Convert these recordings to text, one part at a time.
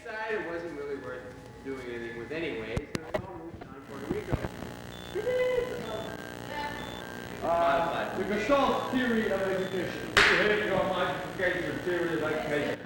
decided it wasn't really worth doing anything with anyway, so they all moved on to Puerto Rico. The Gestalt theory of education. Here you go, my education theory of education.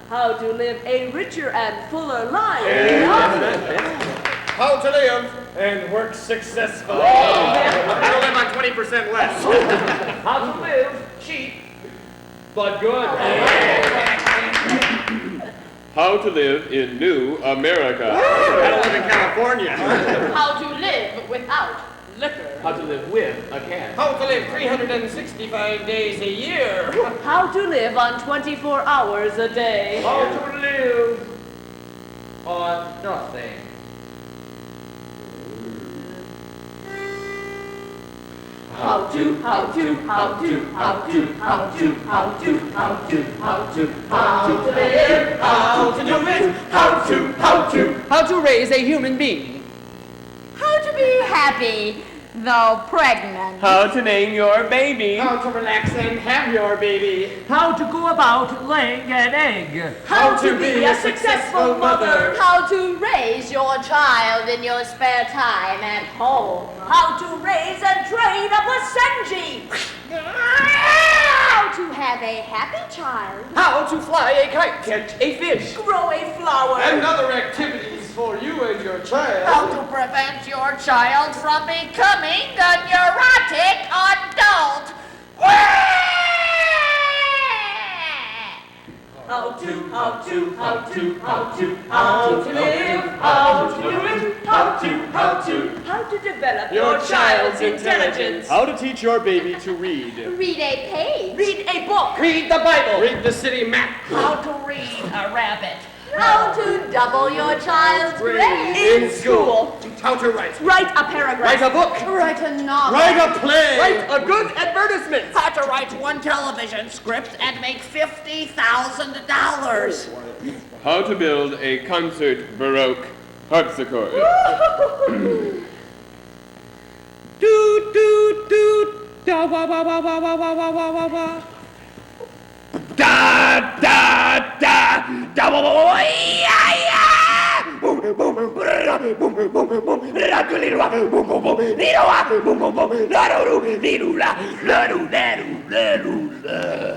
How to live a richer and fuller life. How to live and work successfully. How to live on 20% less. How to live cheap but good. How to live in New America. How to live in California. How to live without liquor. How to live with a cat. How to live 365 days a year. How to live on 24 hours a day. How to live on nothing. How to live How to raise a human being. How to be happy, though pregnant. How to name your baby. How to relax and have your baby. How to go about laying an egg. How to be a successful mother. How to raise your child in your spare time at home. How to raise and train a Basenji. How to have a happy child. How to fly a kite, catch a fish. Grow a flower. And other activities for you and your child. How to prevent your child from becoming a neurotic adult. How to live, how to do it, how to develop your child's intelligence. How to teach your baby to read. Read a page. Read a book. Read the Bible. Read the city map. How to read a rabbit. How to double your child's grade. In school. How to write. Write a paragraph. Write a book. Write a novel. Write a play. Write a good advertisement. How to write one television script and make $50,000. How to build a concert Baroque harpsichord. Doot, doot, doot. Da, wah, wah, wah, wah, wah, wah, wah, wah, wah, wah. Da da da da wah, wah, wah, yeah, yeah. Boom boom boom boom boom boom boom boom boom boom la do li wa boom boom boom li do wa boom boom boom la do li do la do la.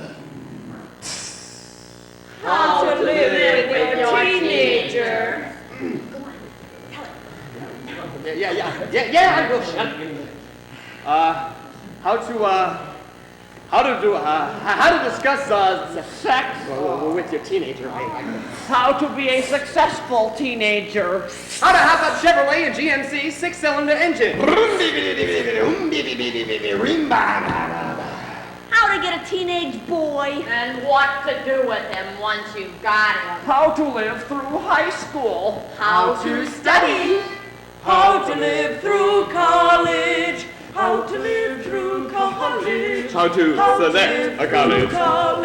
How to live with your teenager. Yeah, I will. How to discuss sex with your teenager. How to be a successful teenager. How to have a Chevrolet and GMC 6-cylinder engine. How to get a teenage boy. And what to do with him once you've got him. How to live through high school. How to study. How to live through college. How to live through college. How to select a college. How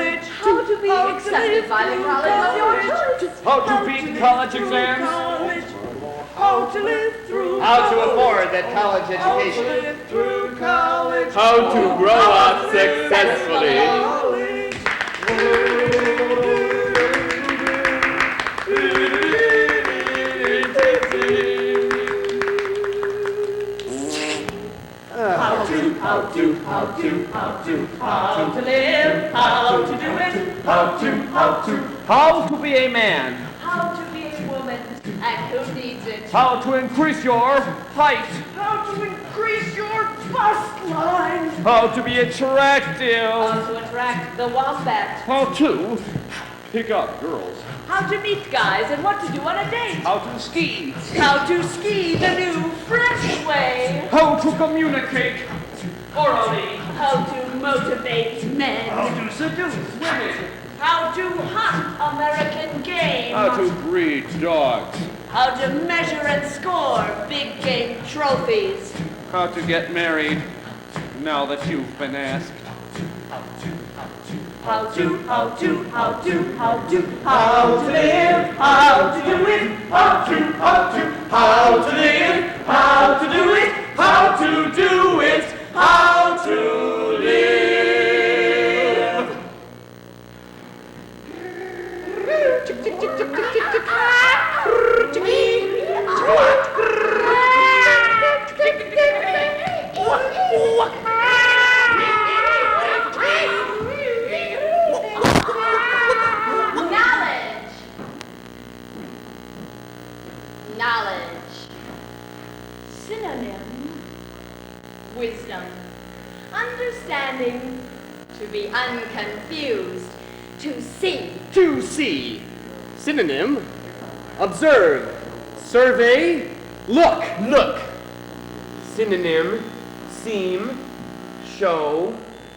to be accepted by the college of your choice. How to beat college exams. How to live through How to afford that college How to education. live through college. How to grow up successfully. to live, how to do it, How to be a man. how to be a woman, and who needs it? How to increase your height. How to increase your bust line. How to be attractive. How to attract the wombat. How to pick up girls. How to meet guys and what to do on a date. How to ski. How to ski the new French way. How to communicate orally. How to motivate men. How to seduce women. How to hunt American game. How to breed dogs. How to measure and score big game trophies. How to get married now that you've been asked. How to live, how to do it, how to do it, how to live, how to do it, how to do it, how to live. Knowledge. Synonym, Wisdom. Understanding. To be unconfused. To see. To see. Synonym, observe, survey, look. Look. Synonym, seem, show,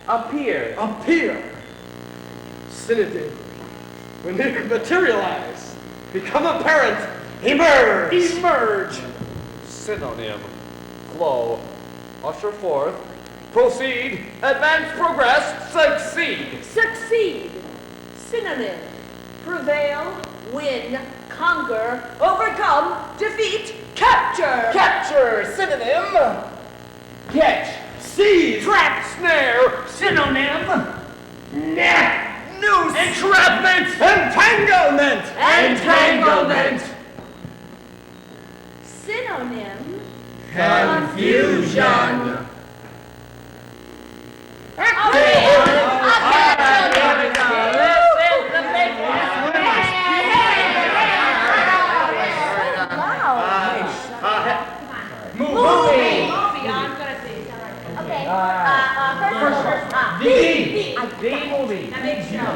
appear. Appear. Synonym, materialize, become apparent, emerge. Emerge. Synonym. Flow. Usher forth. Proceed. Advance. Progress. Succeed. succeed. Synonym, prevail, win, conquer, overcome, defeat, capture. Capture. Synonym, catch, seize, Trap. Snare. synonym, net, noose, entrapment, entanglement, Entanglement. Synonym, confusion. The movie. That makes sense.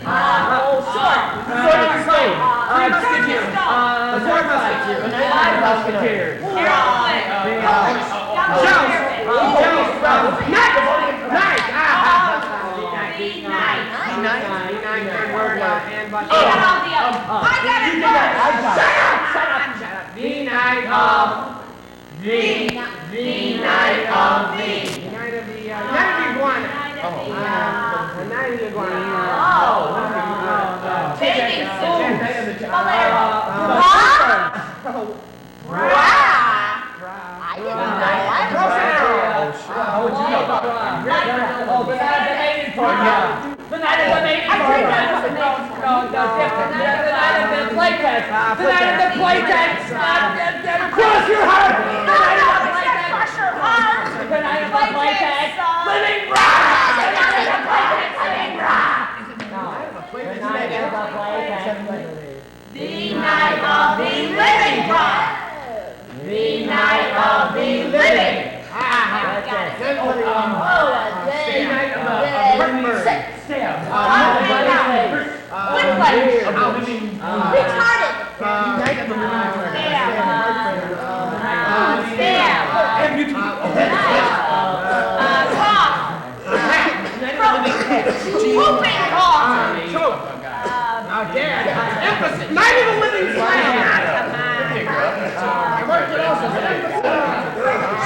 Oh, sure. Musketeers. Cross your heart! The night of the living God. The night of the living. Night of the living slam!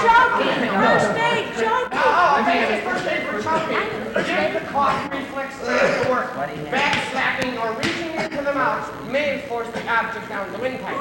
Choking, first aid, choking. First aid for choking. Get the cough reflex to work. Backslapping or reaching into the mouth may force the object down the windpipe.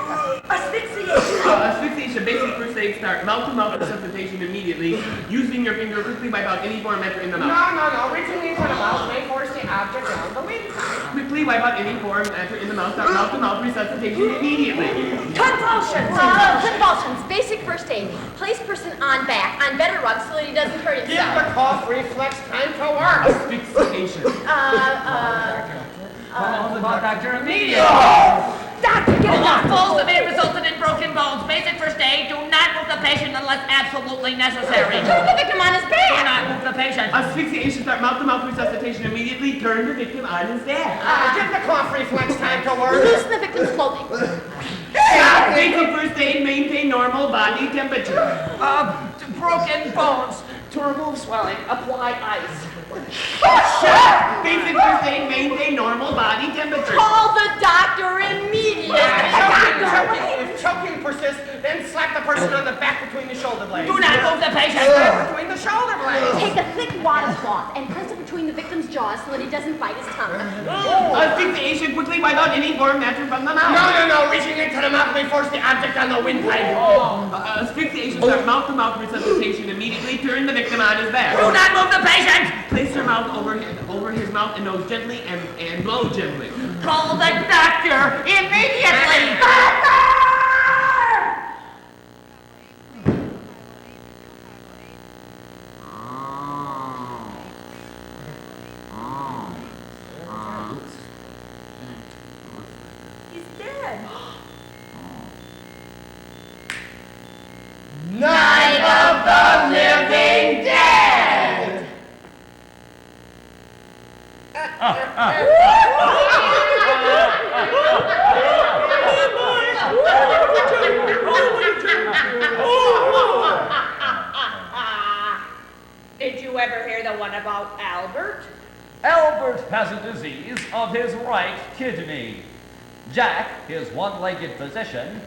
Asphyxiation. Asphyxiation, basic first aid start. Mouth-to-mouth resuscitation immediately. Using your finger quickly by about any form in the mouth. No. Reaching into the mouth may force the object down the windpipe. Quickly wipe out any foreign matter in the mouth. Start mouth-to-mouth resuscitation immediately. Convulsions. Convulsions. Basic first aid. Place person on back on better rug so that he doesn't hurt Give himself. the cough reflex time to work. Asphyxiation. Call the doctor immediately. Doctor, get a doctor. Falls may have resulted in broken bones. Basic first aid. Do not move the patient unless absolutely necessary. Turn the victim on his Do back. not move the patient. Asphyxiation. Start mouth-to-mouth resuscitation immediately. Turn the victim on his back. Give the cough reflex time to work. Loosen the victim's clothing. Basic first aid. Maintain normal body temperature. Broken bones. To remove swelling, apply ice. Basic first aid. Maintain normal body temperature. Call the doctor immediately. If choking persists, then slap the person on the back between the shoulder blades. Do not move the patient. Between the shoulder blades. Take a thick wad of cloth and press it between the victim's jaws so that he doesn't bite his tongue. Asphyxiation. Quickly wipe out any foreign matter from the mouth. No. Reaching into the mouth, we force the object on the windpipe. Asphyxiation. Start mouth-to-mouth resuscitation immediately. Turn the victim on his back. Do not move the patient. Place your mouth over his mouth and nose gently and blow gently. Call the doctor immediately. He's dead. Night of the Living Dead! Did you ever hear the one about Albert? Albert has a disease of his right kidney. Jack, his one-legged physician,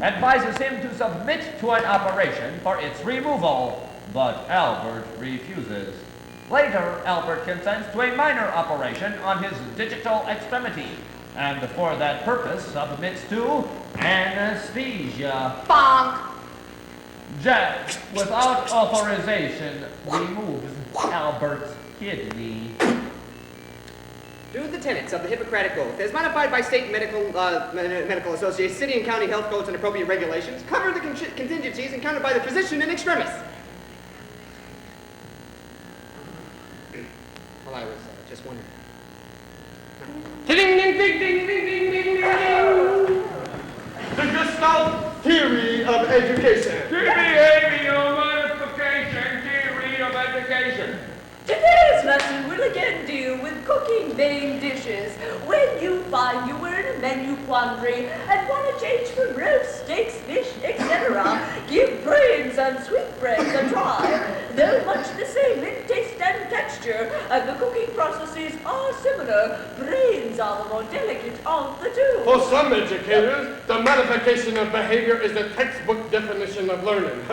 advises him to submit to an operation for its removal, but Albert refuses. Later, Albert consents to a minor operation on his digital extremity, and for that purpose submits to anesthesia. Bonk. Jack, without authorization, removes Albert's kidney. Do the tenets of the Hippocratic Oath, as modified by state medical associations, city and county health codes and appropriate regulations, cover the contingencies encountered by the physician in extremis. Well, I was just wondering. Ding, ding, ding, ding, ding, ding, ding, ding. The Gestalt theory of education. Behavioral modification theory of education. Today's lesson will again deal with cooking main dishes. When you find you were in a menu quandary and want to change from roast, steaks, fish, etc., give brains and sweetbreads a try. Though much the same in taste and texture, and the cooking processes are similar, brains are the more delicate of the two. For some educators, the modification of behavior is the textbook definition of learning.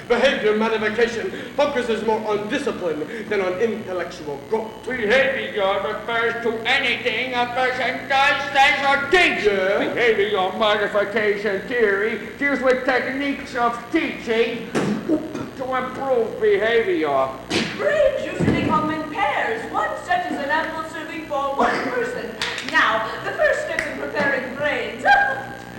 Behavior modification focuses more on discipline than on intellectual growth. Behavior refers to anything a person does, says, or thinks. Yeah. Behavioral modification theory deals with techniques of teaching to improve behavior. Brains usually come in pairs. One set is an ample serving for one person. Now, the first step in preparing brains.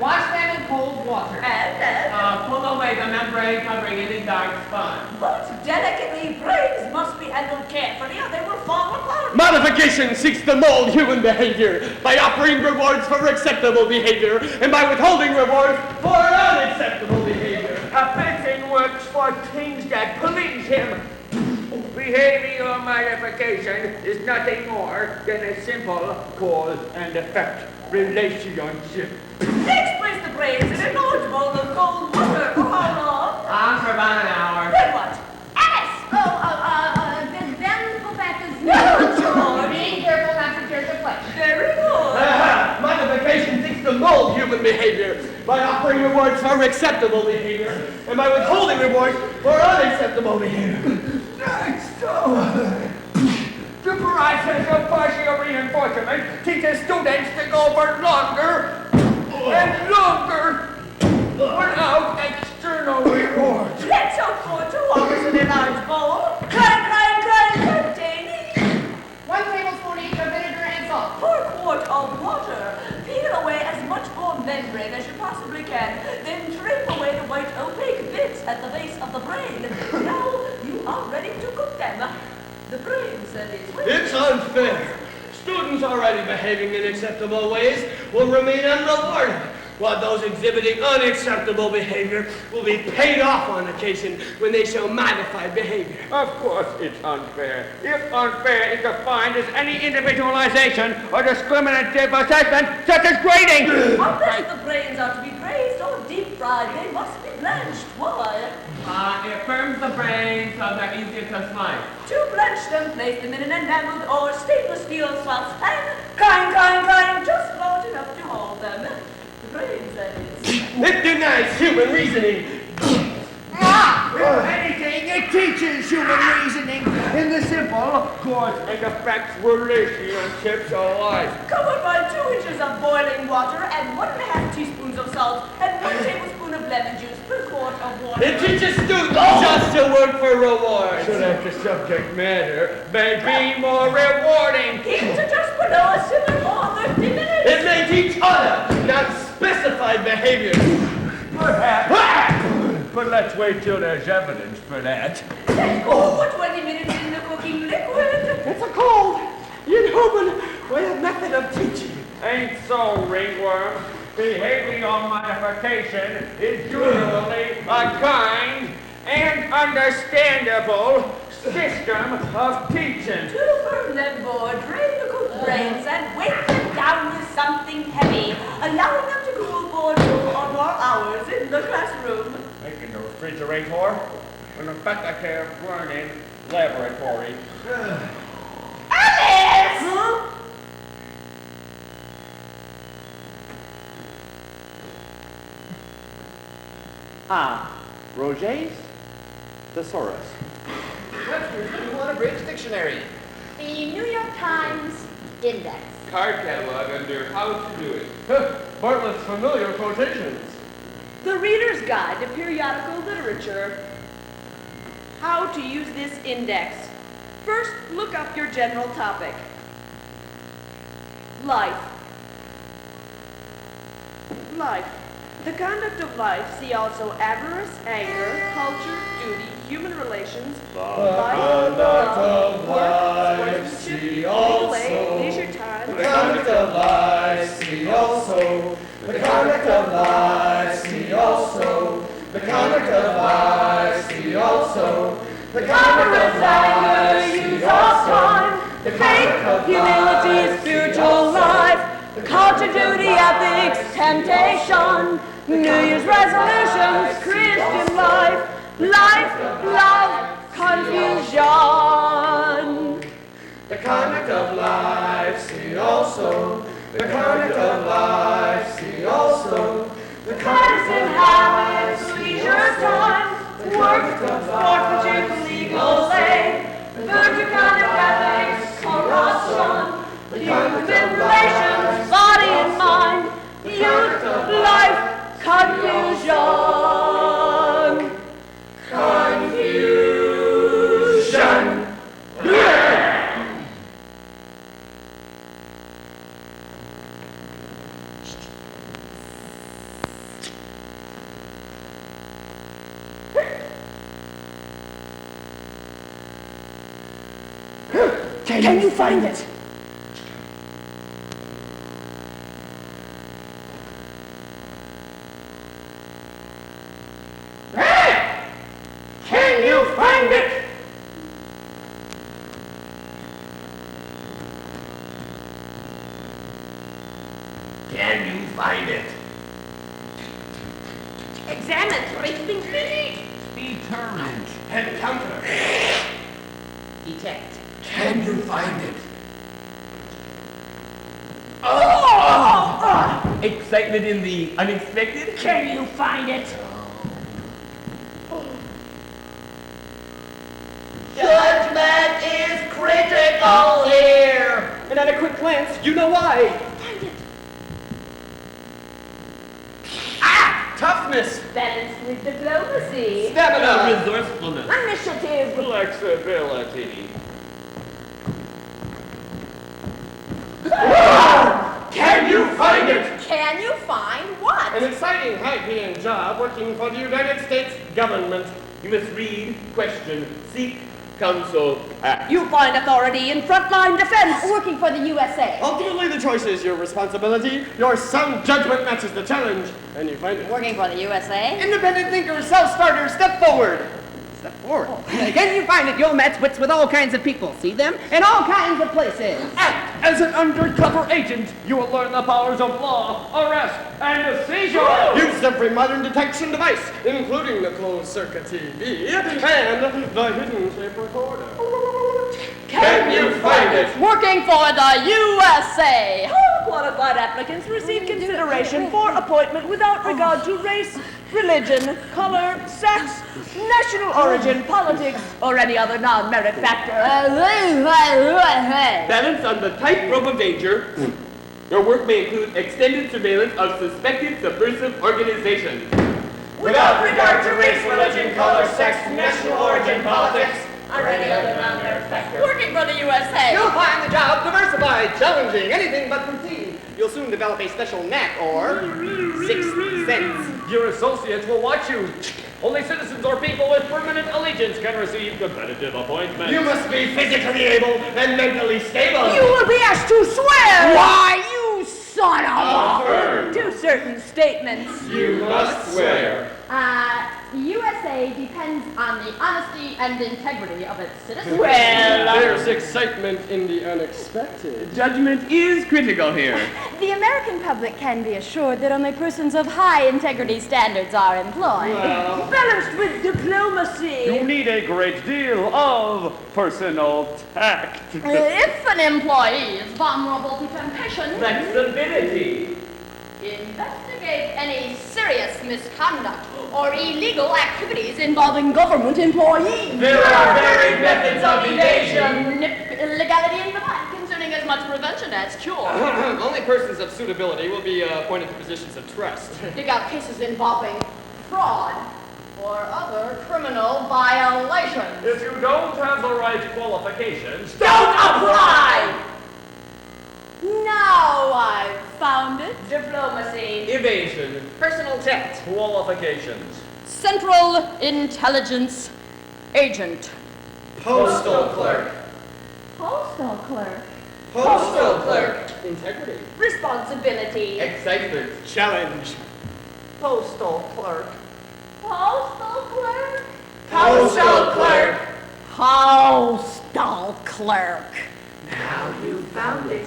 Wash them in cold water. And Pull away the membrane covering any dark spot. but delicately, brains must be handled carefully or they will fall apart. Modification seeks to mold human behavior by offering rewards for acceptable behavior and by withholding rewards for unacceptable behavior. A person works for things that please him. Behavioral modification is nothing more than a simple cause and effect relationship. Next, place the brains in a large bowl of cold water. For how long? On for about an hour. Then what? Then go back as Be careful not to tear the flesh. Very good. Modification seeks to mold human behavior by offering rewards for acceptable behavior and by withholding rewards for unacceptable behavior. The process of partial reinforcement teaches students to go for longer and longer without external rewards. Let's hope for 2 hours in a large bowl. Containing 1 tablespoon each of vinegar and salt. for can, then trim away the white opaque bits at the base of the brain. Now you are ready to cook them. The brain cell is ready. It's unfair. Students already behaving in acceptable ways will remain unrewarded, while those exhibiting unacceptable behavior will be paid off on occasion when they show modified behavior. Of course it's unfair. If unfair is defined as any individualization or discriminative assessment, such as grading. Unless the brains are to be braised or deep fried, they must be blanched. Why? It firms the brain so they're easier to slice. To blanch them, place them in an enameled or stainless steel saucepan. Kind, just large enough to hold them. The brains, that is. It denies human reasoning. If anything, it teaches human reasoning in the simple cause and effects relationships of life. Covered by 2 inches of boiling water and 1½ teaspoons of salt and 1 tablespoon of lemon juice per quart of water. It teaches students just to work for rewards. So that the subject matter may be more rewarding. Keep to just below a simmer for 30 minutes. It may teach other, not specified behaviors. Perhaps. But let's wait till there's evidence for that. Then go for 20 minutes in the cooking liquid. It's a cold, inhuman way of method of teaching. Ain't so, ringworm. Behavioral modification is usually a kind and understandable system of teaching. To firm them board, drain the cooked brains and weight them down with something heavy, allowing them to cool for 2 or more hours in the classroom. Making the refrigerator an effective learning laboratory. Alice! Huh? Roget's Thesaurus. You want a British dictionary? The New York Times Index. Card catalog under how to do it. Bartlett's familiar quotations. The Reader's Guide to Periodical Literature. How to use this index. First, look up your general topic. Life. Life. The conduct of life, see also avarice, anger, culture, duty, human relations, life, work, sportsmanship, legal aid, leisure time. The conduct of life, see also. The conduct of life, see also. The conduct of life, see also. The conduct of life, see also. The faith, humility, spiritual life, culture, duty, ethics, temptation, New Year's resolutions, Christian life, love, confusion. The conduct of life, see also. The conduct of life, see also. The Medicine, habits, leisure time, work, sportsmanship, legal aid, virtue, conduct, ethics, corruption, human relations, body and mind, youth, life, confusion. confusion. Can you find it? Can you find it? Can you find it? Examine 3 things beneath. Determined. Encounter. Detect. Can you find it? Excitement in the unexpected? Can you find it? Judgment is critical here. And at a quick glance, you know why. Find it. Toughness, Balanced with diplomacy. stamina, Resourcefulness. Initiative. Flexibility. Can you find it? Can you find what? An exciting exciting, high-paying job working for the United States government. You must read, question, seek, counsel, act. You find authority in frontline defense. Working for the USA. Ultimately, the choice is your responsibility. Your sound judgment matches the challenge, and you find it. Working for the USA. Independent thinkers, self-starters, step forward. Step forward. Again, you find it. You'll match wits with all kinds of people. See them in all kinds of places. Act as an undercover agent. You will learn the powers of law, arrest, and seizure. Use every modern detection device, including the closed-circuit TV and the hidden tape recorder. Can you find it? Working for the USA. All qualified applicants receive consideration for appointment without regard to race, religion, color, sex, national origin, politics, or any other non-merit factor. Balance on the tightrope of danger. Your work may include extended surveillance of suspected subversive organizations. Without regard to race, religion, color, sex, national origin, politics, or any other non-merit factor. Working for the USA. You'll find the job diversified, challenging, anything but routine. You'll soon develop a special knack or sixth sense. Your associates will watch you. Only citizens or people with permanent allegiance can receive competitive appointments. You must be physically able and mentally stable. You will be asked to swear. Why, you son of Affirm. To certain statements. You must swear. The USA depends on the honesty and integrity of its citizens. There's excitement in the unexpected. Judgment is critical here. The American public can be assured that only persons of high integrity standards are employed. Balanced with diplomacy. You need a great deal of personal tact. If an employee is vulnerable to temptation, Flexibility. investigate any serious misconduct or illegal activities involving government employees. There are varied methods of evasion. Nip illegality in the bud, concerning as much prevention as cure. Only persons of suitability will be appointed to positions of trust. Dig out cases involving fraud or other criminal violations. If you don't have the right qualifications, Don't apply. Now I've found it. Diplomacy. Evasion. Personal tact. qualifications. Central Intelligence Agent. Postal clerk. Postal clerk. Postal clerk. Integrity. Responsibility. Excitement. Challenge. Postal clerk. Postal clerk. Postal clerk. Postal clerk. Now you found it.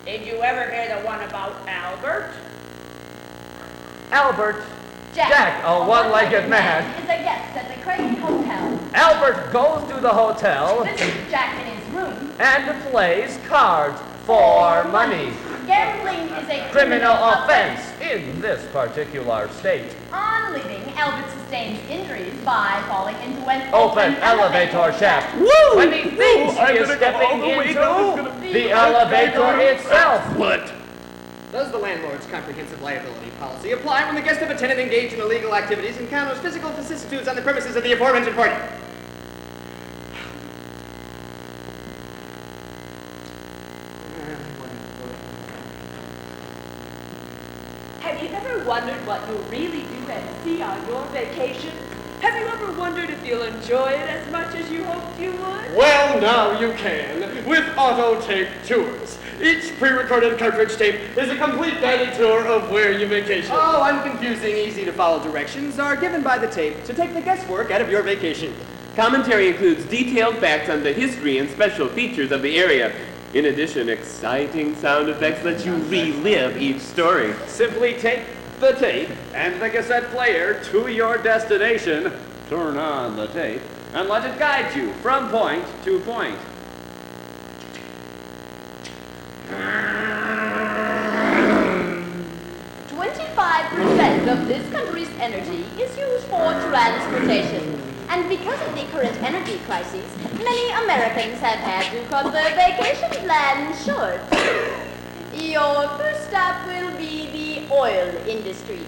Did you ever hear the one about Albert? Albert, Jack, a one-legged man. Is a guest at the Creighton Hotel. Albert goes to the hotel Visits Jack in his room. and plays cards for money. Gambling is a Criminal offense in this particular state. On leaving, Albert sustains injuries by falling into an Open elevator shaft. When he thinks he is stepping into the elevator itself. What? Does the landlord's comprehensive liability policy apply when the guest of a tenant engaged in illegal activities encounters physical vicissitudes on the premises of the aforementioned party? Have you ever wondered what you'll really do at sea on your vacation? Have you ever wondered if you'll enjoy it as much as you hoped you would? Well, now you can, with auto tape tours. Each pre-recorded cartridge tape is a complete guided tour of where you vacation. Oh, unconfusing, easy to follow directions are given by the tape to take the guesswork out of your vacation. Commentary includes detailed facts on the history and special features of the area. In addition, exciting sound effects let you relive each story. Simply take the tape and the cassette player to your destination, turn on the tape, and let it guide you from point to point. % of this country's energy is used for transportation. And because of the current energy crisis, many Americans have had to cut their vacation plans short. Your first stop will be the oil industry.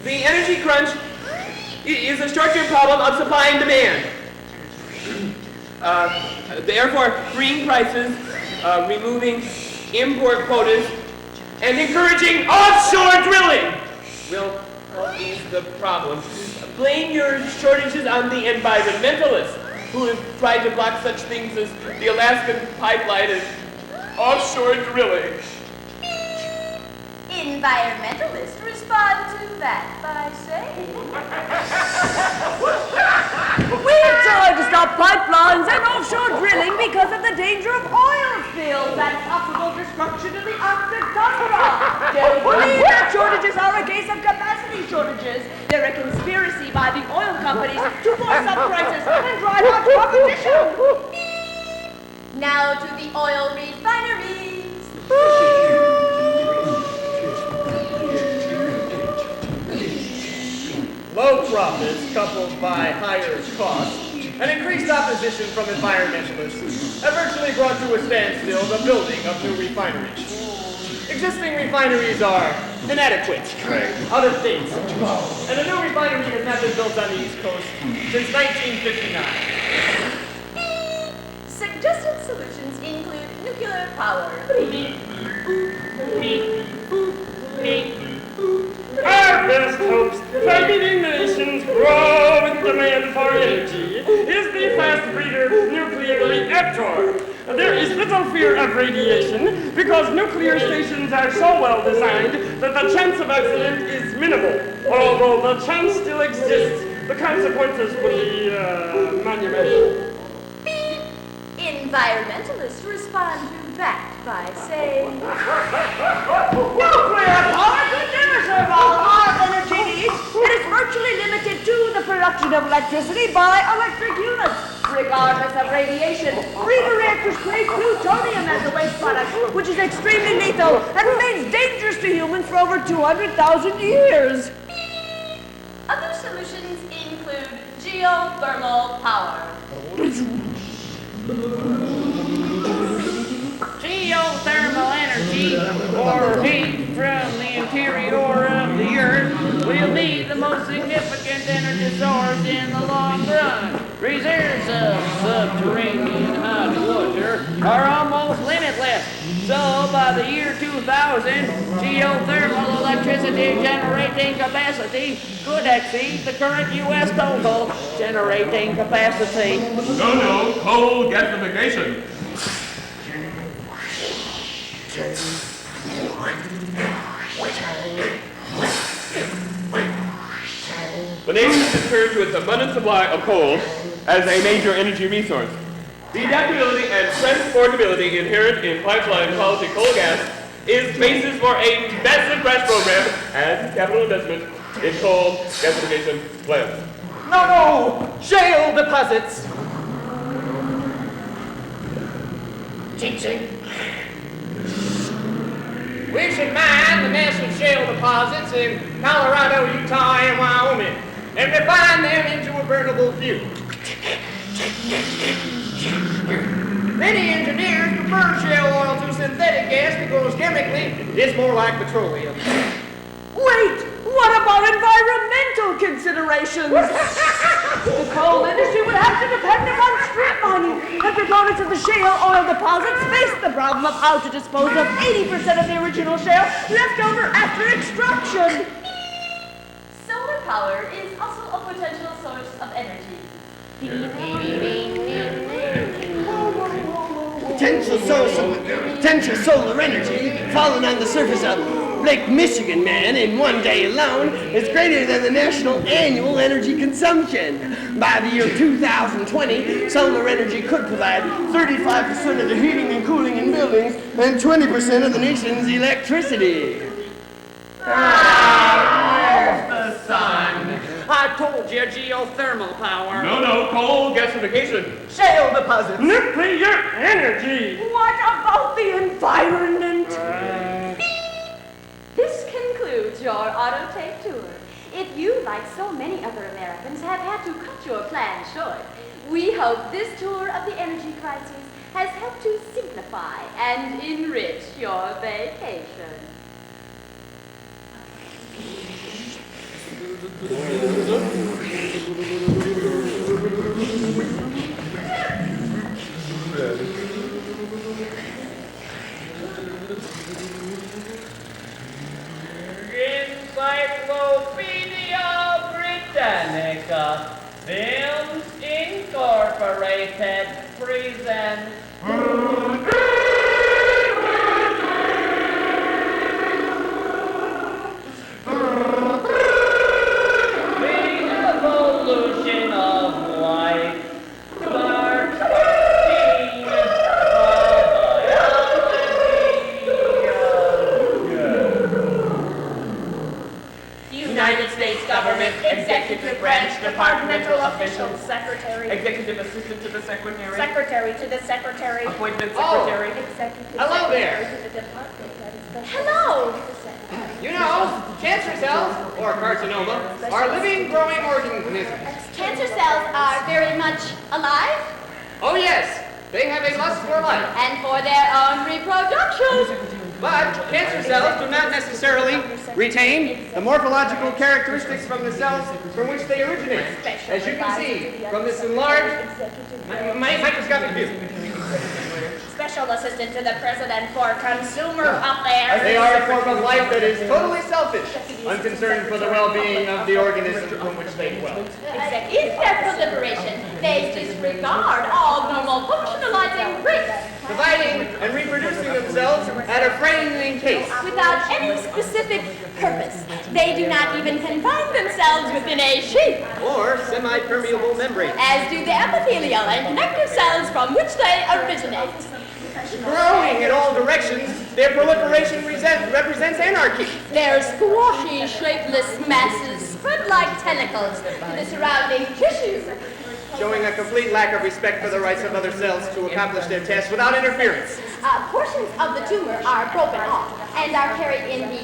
The energy crunch is a short-term problem of supply and demand. Therefore, freeing prices, removing import quotas, and encouraging offshore drilling will help ease the problem. Blame your shortages on the environmentalists who have tried to block such things as the Alaskan pipeline and offshore drilling. Environmentalists respond to that by saying, We're trying to stop pipelines and offshore drilling because of the danger of oil spills and possible destruction of the Arctic tundra. Don't believe that shortages are a case of capacity shortages. They're a conspiracy by the oil companies to force up prices and drive out competition. now to the oil refineries. Low profits, coupled by higher costs, and increased opposition from environmentalists, have virtually brought to a standstill the building of new refineries. Existing refineries are inadequate, out of date, and a new refinery has not been built on the East Coast since 1959. Suggested solutions include nuclear power. Our best hopes for meeting the nation's growing demand for energy is the fast breeder nuclear reactor. There is little fear of radiation because nuclear stations are so well designed that the chance of accident is minimal. Although the chance still exists, the consequences will be monumental. Environmentalists respond to that by saying, Nuclear power could never serve all our energy needs. It is virtually limited to the production of electricity by electric units. Regardless of radiation, breeder reactors create plutonium as a waste product, which is extremely lethal and remains dangerous to humans for over 200,000 years. other solutions include geothermal power. Geothermal energy, or heat from the interior of the earth, will be the most significant energy source in the long run. Reserves of subterranean hot water are almost limitless. So by the year 2000, geothermal electricity generating capacity could exceed the current U.S. total generating capacity. No, coal gasification. The nation should turn to its abundant supply of coal as a major energy resource. The adaptability and transportability inherent in pipeline quality coal gas is basis for a massive crash program and capital investment in coal gasification plants. No! Shale deposits! Ching-ching. We should mine the massive shale deposits in Colorado, Utah, and Wyoming, and refine them into a burnable fuel. Many engineers prefer shale oil to synthetic gas because chemically it's more like petroleum. Wait, what about environmental considerations? The coal industry would have to depend upon strip mining, and proponents of the shale oil deposits face the problem of how to dispose of 80% of the original shale left over after extraction. Solar power is also a potential source of energy. Potential solar energy falling on the surface of Lake Michigan, man, in one day alone is greater than the national annual energy consumption. By the year 2020, solar energy could provide 35% of the heating and cooling in buildings and 20% of the nation's electricity. Where's the sun? I told you, geothermal power. No, Coal gasification. Shale deposits! Nuclear energy! What about the environment? This concludes your auto tape tour. If you, like so many other Americans, have had to cut your plans short, we hope this tour of the energy crisis has helped to simplify and enrich your vacation. Encyclopedia Britannica Films Incorporated presents The Evolution of Life, Part 15 of United States Government, Executive Branch, Departmental Officials, Secretary. Executive Assistant to the Secretary, Secretary to the Secretary. Appointment Oh. Secretary. Executive Hello Secretary there. to the department that is special. Hello. You know, cancer cells, or carcinoma, are living, growing organisms. Cancer cells are very much alive Oh yes, they have a lust for life. and for their own reproduction. But cancer cells do not necessarily retain the morphological characteristics from the cells from which they originate. As you can see from this enlarged microscopic view. Special assistant to the president for consumer affairs. They are a form of life that is totally selfish, unconcerned for the well-being of the organism from which they dwell. In their proliferation, they disregard all normal functionalizing rates Dividing and reproducing themselves at a frightening pace. without any specific purpose. They do not even confine themselves within a shape, Or semi-permeable membrane. as do the epithelial and connective cells from which they originate. Growing in all directions, their proliferation represents anarchy. Their squashy, shapeless masses spread like tentacles to the surrounding tissue. Showing a complete lack of respect for the rights of other cells to accomplish their tasks without interference. Portions of the tumor are broken off and are carried in the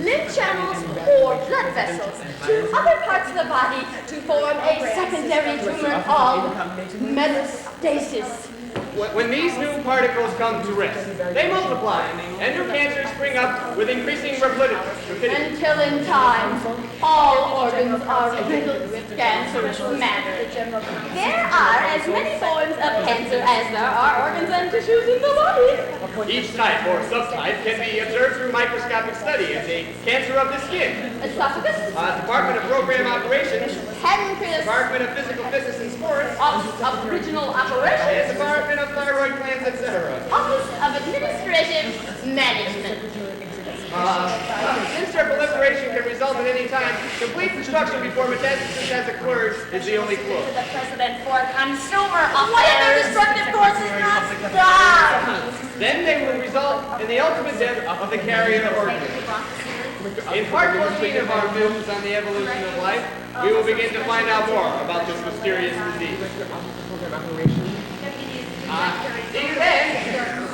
lymph channels or blood vessels to other parts of the body to form a secondary tumor called metastasis. When these new particles come to rest, they multiply, and new cancers spring up with increasing rapidity. Until in time, all organs are riddled with cancerous matter. There are as many forms of cancer as there are organs and tissues in the body. Each type or subtype can be observed through microscopic study as a cancer of the skin, Esophagus, Department of Program Operations, pancreas, Department of Physical Fitness and Sports, Office of Original and Operations, Department of Thyroid Glands, etc. Office of Administrative Management. Since their proliferation can result at any time, complete destruction before metastasis has occurred is the only clue. To the president for consumer What if their affairs. destructive course is not stopped? Then they will result in the ultimate death of the carrier organism. In part 14 of our films on the evolution of life, we will begin to find out more about this mysterious disease. See you then!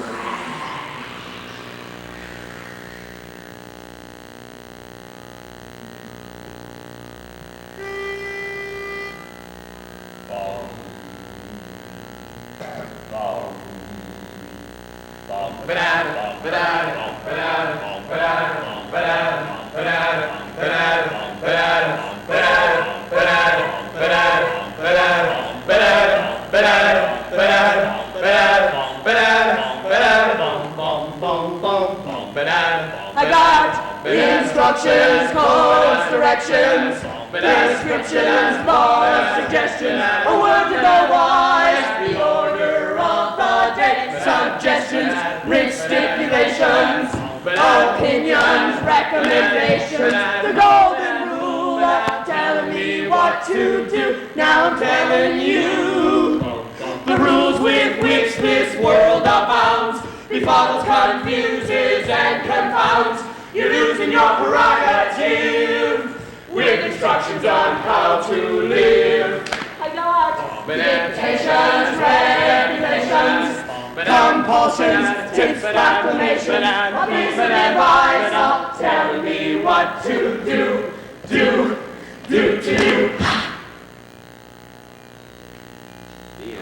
I got the instructions, codes, directions, descriptions, bars, suggestions, a word to go wise, the order of the day, suggestions, written stipulations, opinions, recommendations, the golden rule of telling me what to do. Now I'm telling you the rules with which this world abounds, befuddles, confuses, and confounds. You're losing your prerogative with instructions on how to live. I got dictations, regulations, compulsions, tips, proclamations, a piece of advice of telling me what to do to you. The end.